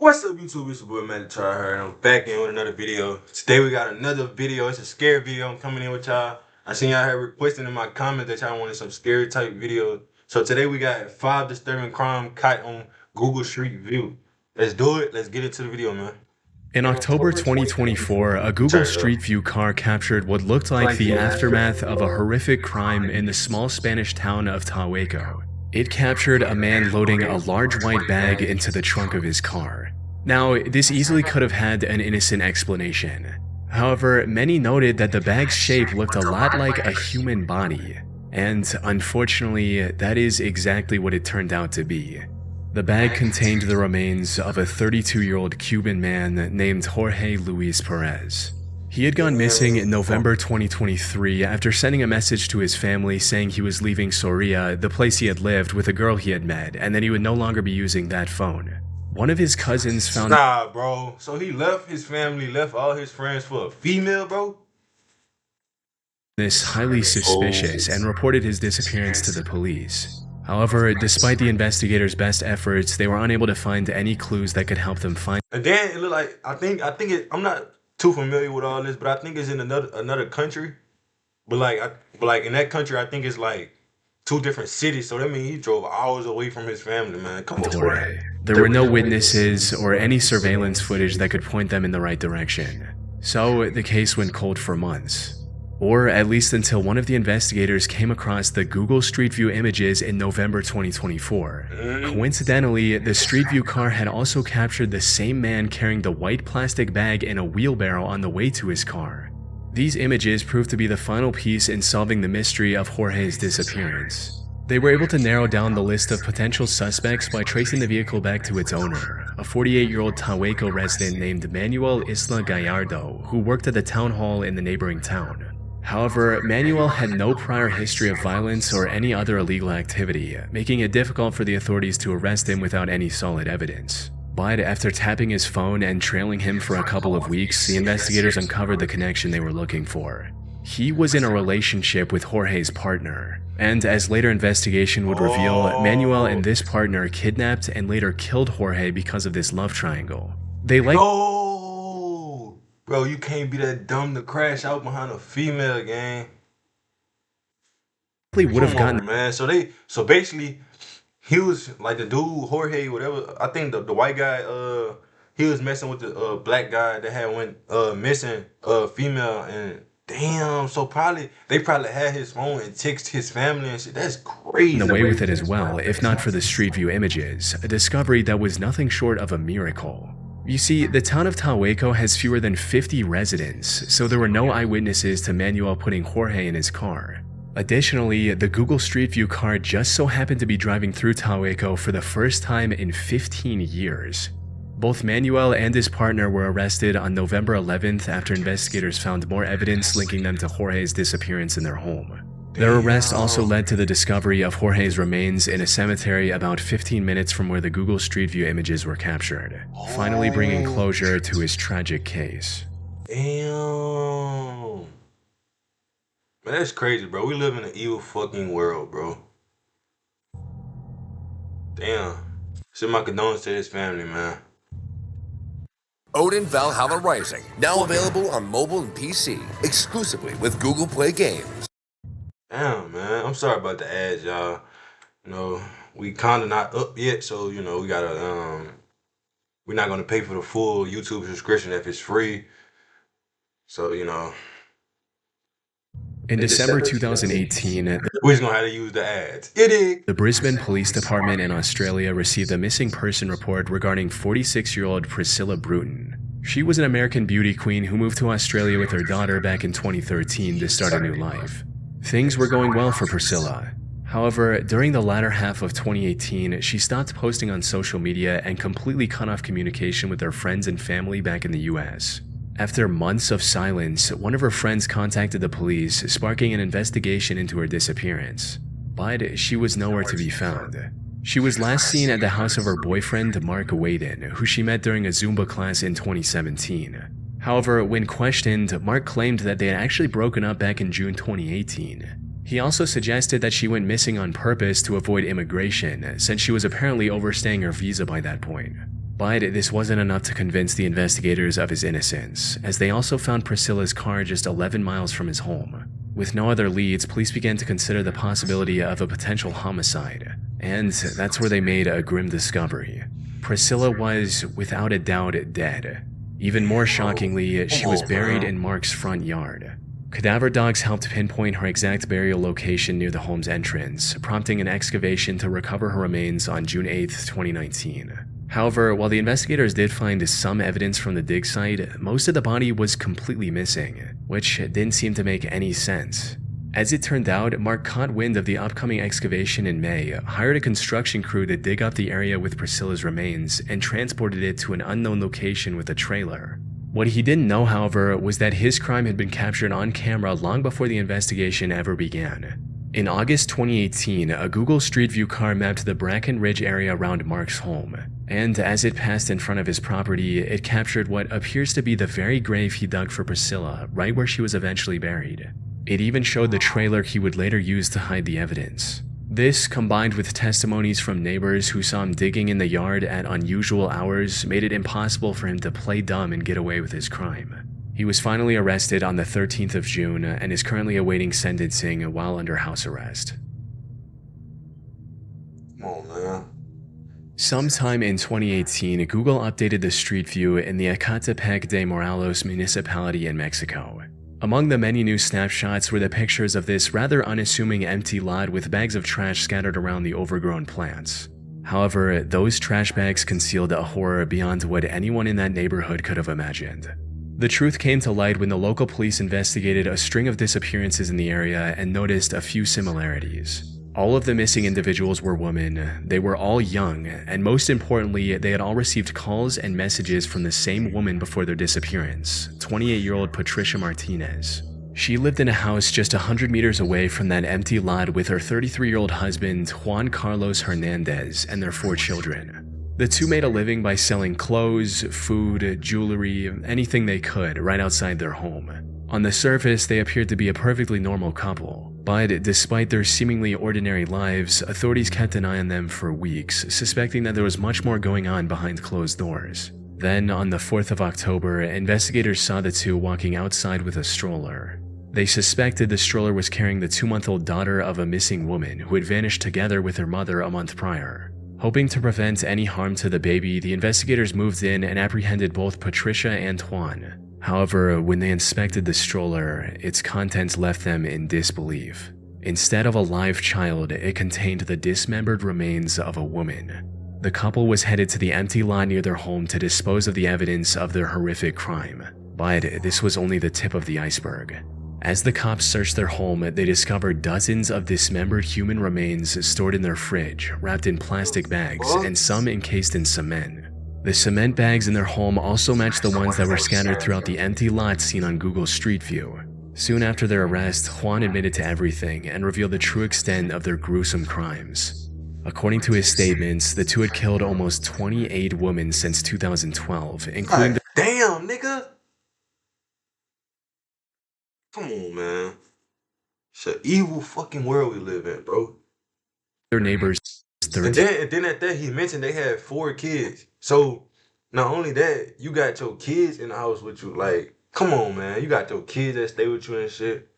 What's up, YouTube? It's your boy THETRYHARD, and I'm back in with another video. Today we got another video. It's a scary video. I'm coming in with y'all. I seen y'all had requesting in my comments that y'all wanted some scary type videos. So today we got 5 disturbing crime caught on Google Street View. Let's do it. Let's get into the video, man. In October 2024, a Google Street View car captured what looked like the aftermath of a horrific crime in the small Spanish town of Tahueco. It captured a man loading a large white bag into the trunk of his car. Now, this easily could have had an innocent explanation. However, many noted that the bag's shape looked a lot like a human body, and unfortunately, that is exactly what it turned out to be. The bag contained the remains of a 32-year-old Cuban man named Jorge Luis Perez. He had gone missing in November 2023 after sending a message to his family saying he was leaving Soria, the place he had lived, with a girl he had met, and that he would no longer be using that phone. One of his cousins found— Nah, bro. So he left his family, left all his friends for a female, bro? this highly suspicious and reported his disappearance to the police. However, despite the investigators' best efforts, they were unable to find any clues that could help them find— And then it looked like, I'm not too familiar with all this, but I think it's in another country. But like in that country, I think it's like 2 different cities. So that means he drove hours away from his family, man. Come on, bro. There were no witnesses or any surveillance footage that could point them in the right direction. So the case went cold for months. Or at least until one of the investigators came across the Google Street View images in November 2024. Coincidentally, the Street View car had also captured the same man carrying the white plastic bag in a wheelbarrow on the way to his car. These images proved to be the final piece in solving the mystery of Jorge's disappearance. They were able to narrow down the list of potential suspects by tracing the vehicle back to its owner, a 48-year-old Tahueco resident named Manuel Isla Gallardo, who worked at the town hall in the neighboring town. However, Manuel had no prior history of violence or any other illegal activity, making it difficult for the authorities to arrest him without any solid evidence. But after tapping his phone and trailing him for a couple of weeks, the investigators uncovered the connection they were looking for. He was in a relationship with Jorge's partner, and as later investigation would reveal, Manuel and this partner kidnapped and later killed Jorge because of this love triangle. They No! Bro, you can't be that dumb to crash out behind a female, gang. would have gotten— man. So basically, he was like the dude, Jorge, whatever. I think the white guy, he was messing with the black guy that had went missing, female, and damn. So they probably had his phone and text his family and shit. That's crazy. away with it as well, if not for the Street View images, a discovery that was nothing short of a miracle. You see, the town of Tahueco has fewer than 50 residents, so there were no eyewitnesses to Manuel putting Jorge in his car. Additionally, the Google Street View car just so happened to be driving through Tahueco for the first time in 15 years. Both Manuel and his partner were arrested on November 11th after investigators found more evidence linking them to Jorge's disappearance in their home. Their arrest also led to the discovery of Jorge's remains in a cemetery about 15 minutes from where the Google Street View images were captured, finally bringing closure to his tragic case. Damn. Man, that's crazy, bro. We live in an evil fucking world, bro. Damn. Send my condolences to his family, man. Odin Valhalla Rising, now available on mobile and PC, exclusively with Google Play Games. Damn, man. I'm sorry about the ads, y'all. You know, we kinda not up yet, so you know, we gotta we're not gonna pay for the full YouTube subscription if it's free. So, you know. In December 2018, we're just gonna have to use the ads. The Brisbane Police Department in Australia received a missing person report regarding 46-year-old Priscilla Bruton. She was an American beauty queen who moved to Australia with her daughter back in 2013 to start a new life. Things were going well for Priscilla. However, during the latter half of 2018, she stopped posting on social media and completely cut off communication with her friends and family back in the US. After months of silence, one of her friends contacted the police, sparking an investigation into her disappearance. But she was nowhere to be found. She was last seen at the house of her boyfriend, Mark Waden, who she met during a Zumba class in 2017. However, when questioned, Mark claimed that they had actually broken up back in June 2018. He also suggested that she went missing on purpose to avoid immigration, since she was apparently overstaying her visa by that point. But this wasn't enough to convince the investigators of his innocence, as they also found Priscilla's car just 11 miles from his home. With no other leads, police began to consider the possibility of a potential homicide, and that's where they made a grim discovery. Priscilla was, without a doubt, dead. Even more shockingly, she was buried in Mark's front yard. Cadaver dogs helped pinpoint her exact burial location near the home's entrance, prompting an excavation to recover her remains on June 8, 2019. However, while the investigators did find some evidence from the dig site, most of the body was completely missing, which didn't seem to make any sense. As it turned out, Mark caught wind of the upcoming excavation in May, hired a construction crew to dig up the area with Priscilla's remains, and transported it to an unknown location with a trailer. What he didn't know, however, was that his crime had been captured on camera long before the investigation ever began. In August 2018, a Google Street View car mapped the Bracken Ridge area around Mark's home, and as it passed in front of his property, it captured what appears to be the very grave he dug for Priscilla, right where she was eventually buried. It even showed the trailer he would later use to hide the evidence. This, combined with testimonies from neighbors who saw him digging in the yard at unusual hours, made it impossible for him to play dumb and get away with his crime. He was finally arrested on the 13th of June and is currently awaiting sentencing while under house arrest. Come on, man. Sometime in 2018, Google updated the street view in the Ecatepec de Morelos municipality in Mexico. Among the many new snapshots were the pictures of this rather unassuming empty lot with bags of trash scattered around the overgrown plants. However, those trash bags concealed a horror beyond what anyone in that neighborhood could have imagined. The truth came to light when the local police investigated a string of disappearances in the area and noticed a few similarities. All of the missing individuals were women, they were all young, and most importantly, they had all received calls and messages from the same woman before their disappearance, 28-year-old Patricia Martinez. She lived in a house just 100 meters away from that empty lot with her 33-year-old husband, Juan Carlos Hernandez, and their 4 children. The two made a living by selling clothes, food, jewelry, anything they could right outside their home. On the surface, they appeared to be a perfectly normal couple, but despite their seemingly ordinary lives, authorities kept an eye on them for weeks, suspecting that there was much more going on behind closed doors. Then, on the 4th of October, investigators saw the two walking outside with a stroller. They suspected the stroller was carrying the 2-month-old daughter of a missing woman who had vanished together with her mother a month prior. Hoping to prevent any harm to the baby, the investigators moved in and apprehended both Patricia and Juan. However, when they inspected the stroller, its contents left them in disbelief. Instead of a live child, it contained the dismembered remains of a woman. The couple was headed to the empty lot near their home to dispose of the evidence of their horrific crime. But this was only the tip of the iceberg. As the cops searched their home, they discovered dozens of dismembered human remains stored in their fridge, wrapped in plastic bags, and some encased in cement. The cement bags in their home also matched the ones that were scattered throughout the empty lot seen on Google Street View. Soon after their arrest, Juan admitted to everything and revealed the true extent of their gruesome crimes. According to his statements, the two had killed almost 28 women since 2012, including Damn, nigga! Come on, man. It's an evil fucking world we live in, bro. their neighbors. And then at that, he mentioned they had 4 kids. So, not only that, you got your kids in the house with you. Like, come on, man. You got your kids that stay with you and shit.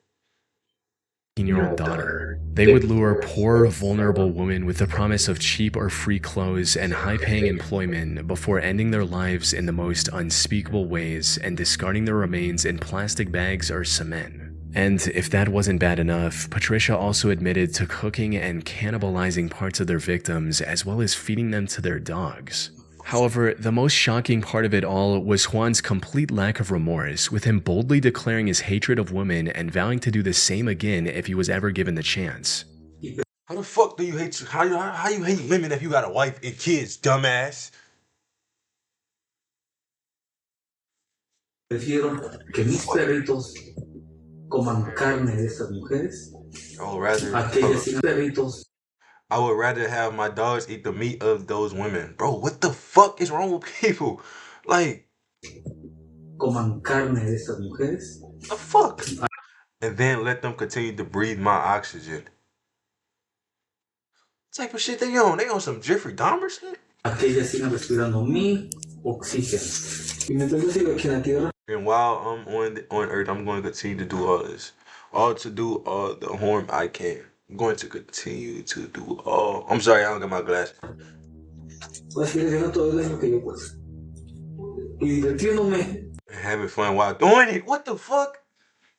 18-year-old daughter. They would lure poor, vulnerable women with the promise of cheap or free clothes and high-paying employment before ending their lives in the most unspeakable ways and discarding their remains in plastic bags or cement. And if that wasn't bad enough, Patricia also admitted to cooking and cannibalizing parts of their victims as well as feeding them to their dogs. However, the most shocking part of it all was Juan's complete lack of remorse, with him boldly declaring his hatred of women and vowing to do the same again if he was ever given the chance. How the fuck do you hate how you hate women if you got a wife and kids, dumbass? Prefiero que mis perritos coman carne de esas mujeres a que ellas sin perritos. I would rather have my dogs eat the meat of those women. Bro, what the fuck is wrong with people? Like, coman carne de esas mujeres. The fuck? And then let them continue to breathe my oxygen. What type of shit they on? They on some Jeffrey Dahmer shit? aquellas siguen respirando mi oxígeno. Y mientras yo sigo aquí en la tierra. And while I'm on Earth, I'm going to continue to do all this, all to do all the harm I can. I'm going to continue to do all. I'm sorry, I don't got my glasses. Voy a seguir haciendo todo el daño que yo pueda. Y divirtiéndome. Having fun while doing it. What the fuck?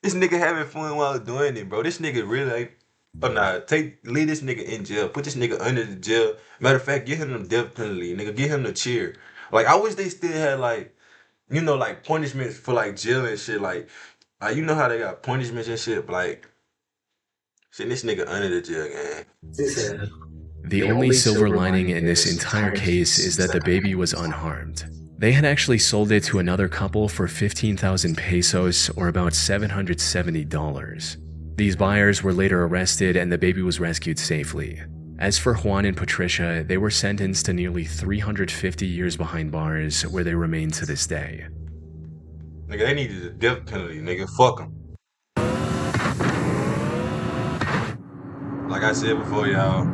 This nigga having fun while doing it, bro. This nigga really like. Oh nah, leave this nigga in jail. Put this nigga under the jail. Matter of fact, give him the death penalty, nigga. Give him the cheer. Like, I wish they still had like, you know, like punishments for like jail and shit. Like you know how they got punishments and shit, but like, send this nigga under the jail, gang. The only silver lining in this entire case is that the baby was unharmed. They had actually sold it to another couple for 15,000 pesos, or about $770. These buyers were later arrested and the baby was rescued safely. As for Juan and Patricia, they were sentenced to nearly 350 years behind bars, where they remain to this day. Nigga, they needed a death penalty, nigga. Fuck them. Like I said before, y'all,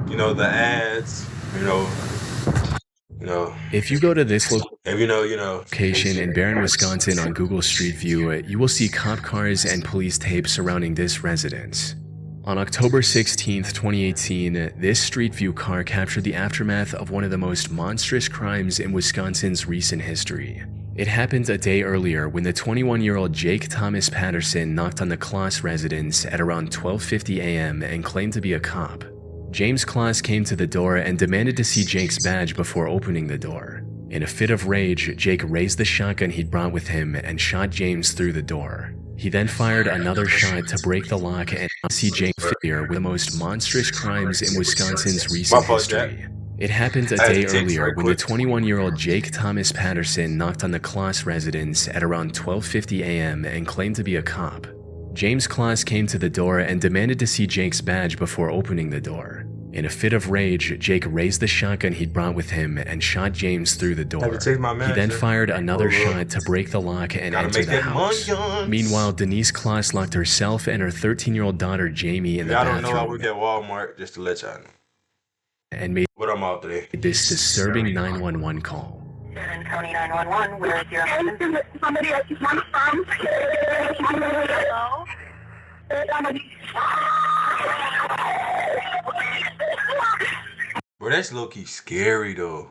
you know, the ads, you know. If you go to this location in Barron, Wisconsin on Google Street View, you will see cop cars and police tape surrounding this residence. On October 16, 2018, this Street View car captured the aftermath of one of the most monstrous crimes in Wisconsin's recent history. It happened a day earlier when the 21-year-old Jake Thomas Patterson knocked on the Kloss residence at around 12:50 a.m. and claimed to be a cop. James Kloss came to the door and demanded to see Jake's badge before opening the door. In a fit of rage, Jake raised the shotgun he'd brought with him and shot James through the door. He then fired another shot to break the lock and see Jake figure with the most monstrous crimes in Wisconsin's recent history. It happened a day earlier when the 21-year-old Jake Thomas Patterson knocked on the Kloss residence at around 12:50 a.m. and claimed to be a cop. James Kloss came to the door and demanded to see Jake's badge before opening the door. In a fit of rage, Jake raised the shotgun he'd brought with him and shot James through the door. He then fired another shot to break the lock and enter the house. Meanwhile, Denise Kloss locked herself and her 13-year-old daughter Jamie in the bathroom. I don't know how we get Walmart, just to let y'all know. And made this disturbing 911 call. County 911, where is your husband? Somebody at my farm. Hello? Bro, that's low-key scary though.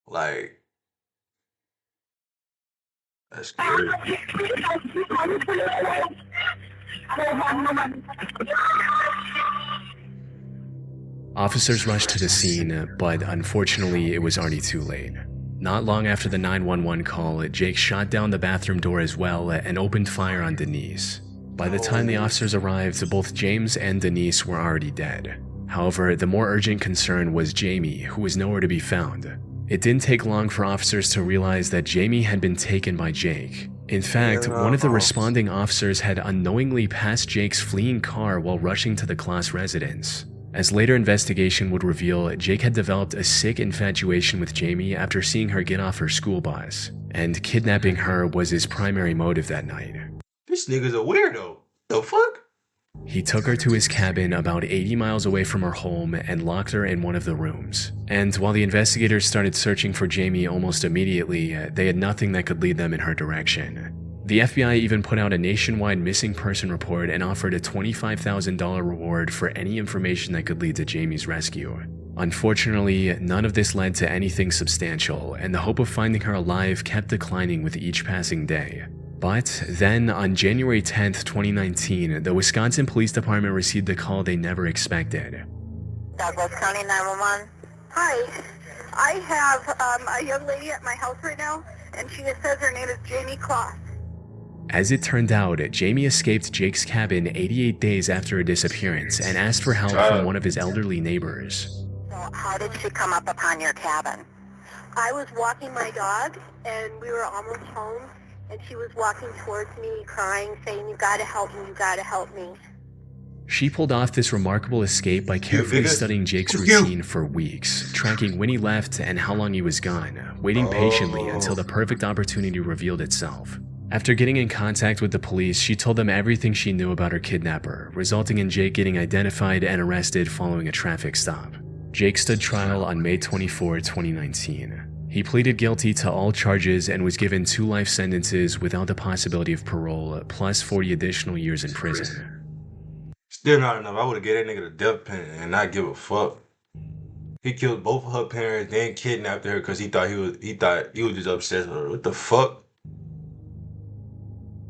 Like, that's scary. Officers rushed to the scene, but unfortunately it was already too late. Not long after the 911 call, Jake shot down the bathroom door as well and opened fire on Denise. By the time the officers arrived, both James and Denise were already dead. However, the more urgent concern was Jamie, who was nowhere to be found. It didn't take long for officers to realize that Jamie had been taken by Jake. In fact, one of the responding officers had unknowingly passed Jake's fleeing car while rushing to the Kloss residence. As later investigation would reveal, Jake had developed a sick infatuation with Jamie after seeing her get off her school bus, and kidnapping her was his primary motive that night. This nigga's a weirdo. The fuck? He took her to his cabin about 80 miles away from her home and locked her in one of the rooms. And while the investigators started searching for Jamie almost immediately, they had nothing that could lead them in her direction. The FBI even put out a nationwide missing person report and offered a $25,000 reward for any information that could lead to Jamie's rescue. Unfortunately, none of this led to anything substantial, and the hope of finding her alive kept declining with each passing day. But then, on January 10th, 2019, the Wisconsin Police Department received a call they never expected. Douglas County 911. Hi, I have a young lady at my house right now, and she just says her name is Jamie Kloss. As it turned out, Jamie escaped Jake's cabin 88 days after her disappearance and asked for help from one of his elderly neighbors. So how did she come up upon your cabin? I was walking my dog, and we were almost home, and she was walking towards me, crying, saying, "You gotta help me, you gotta help me." She pulled off this remarkable escape by carefully studying Jake's routine for weeks, tracking when he left and how long he was gone, waiting patiently until the perfect opportunity revealed itself. After getting in contact with the police, she told them everything she knew about her kidnapper, resulting in Jake getting identified and arrested following a traffic stop. Jake stood trial on May 24, 2019. He pleaded guilty to all charges and was given 2 life sentences without the possibility of parole, plus 40 additional years in prison. Still not enough. I would have gave that nigga the death penalty and not give a fuck. He killed both of her parents, then kidnapped her because he thought he was just obsessed with her. What the fuck?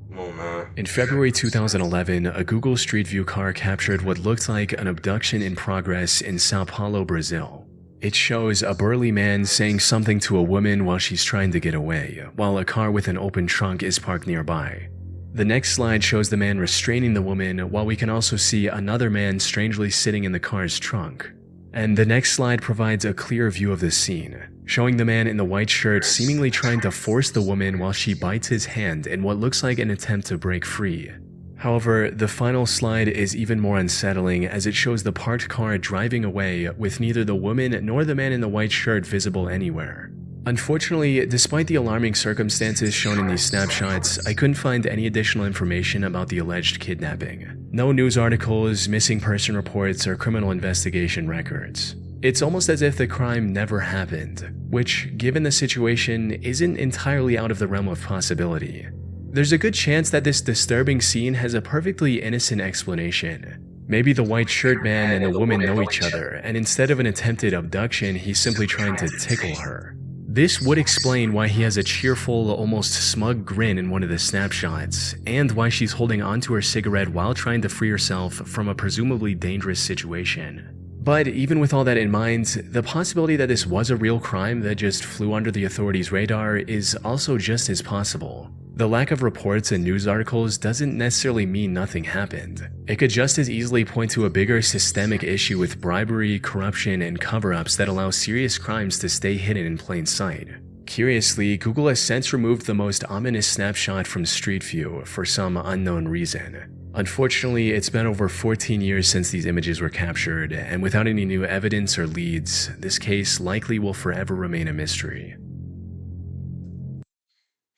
Come on, man. In February 2011, a Google Street View car captured what looked like an abduction in progress in Sao Paulo, Brazil. It shows a burly man saying something to a woman while she's trying to get away, while a car with an open trunk is parked nearby. The next slide shows the man restraining the woman, while we can also see another man strangely sitting in the car's trunk. And the next slide provides a clear view of the scene, showing the man in the white shirt seemingly trying to force the woman while she bites his hand in what looks like an attempt to break free. However, the final slide is even more unsettling as it shows the parked car driving away with neither the woman nor the man in the white shirt visible anywhere. Unfortunately, despite the alarming circumstances shown in these snapshots, I couldn't find any additional information about the alleged kidnapping. No news articles, missing person reports, or criminal investigation records. It's almost as if the crime never happened, which, given the situation, isn't entirely out of the realm of possibility. There's a good chance that this disturbing scene has a perfectly innocent explanation. Maybe the white shirt man and the woman know each other, and instead of an attempted abduction, he's simply trying to tickle her. This would explain why he has a cheerful, almost smug grin in one of the snapshots, and why she's holding onto her cigarette while trying to free herself from a presumably dangerous situation. But even with all that in mind, the possibility that this was a real crime that just flew under the authorities' radar is also just as possible. The lack of reports and news articles doesn't necessarily mean nothing happened. It could just as easily point to a bigger systemic issue with bribery, corruption, and cover-ups that allow serious crimes to stay hidden in plain sight. Curiously, Google has since removed the most ominous snapshot from Street View for some unknown reason. Unfortunately, it's been over 14 years since these images were captured, and without any new evidence or leads, this case likely will forever remain a mystery.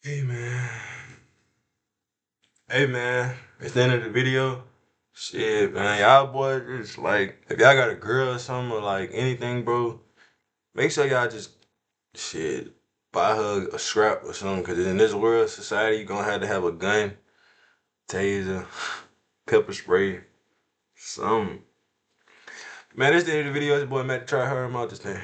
Hey man, it's the end of the video. Shit, man, y'all boys, just like, if y'all got a girl or something or like anything, bro, make sure y'all just, shit, buy her a scrap or something, because in this world, society, you're gonna have to have a gun, taser, pepper spray, something. Man, this is the end of the video. It's your boy Matt, THETRYHARD. I'm out this thing.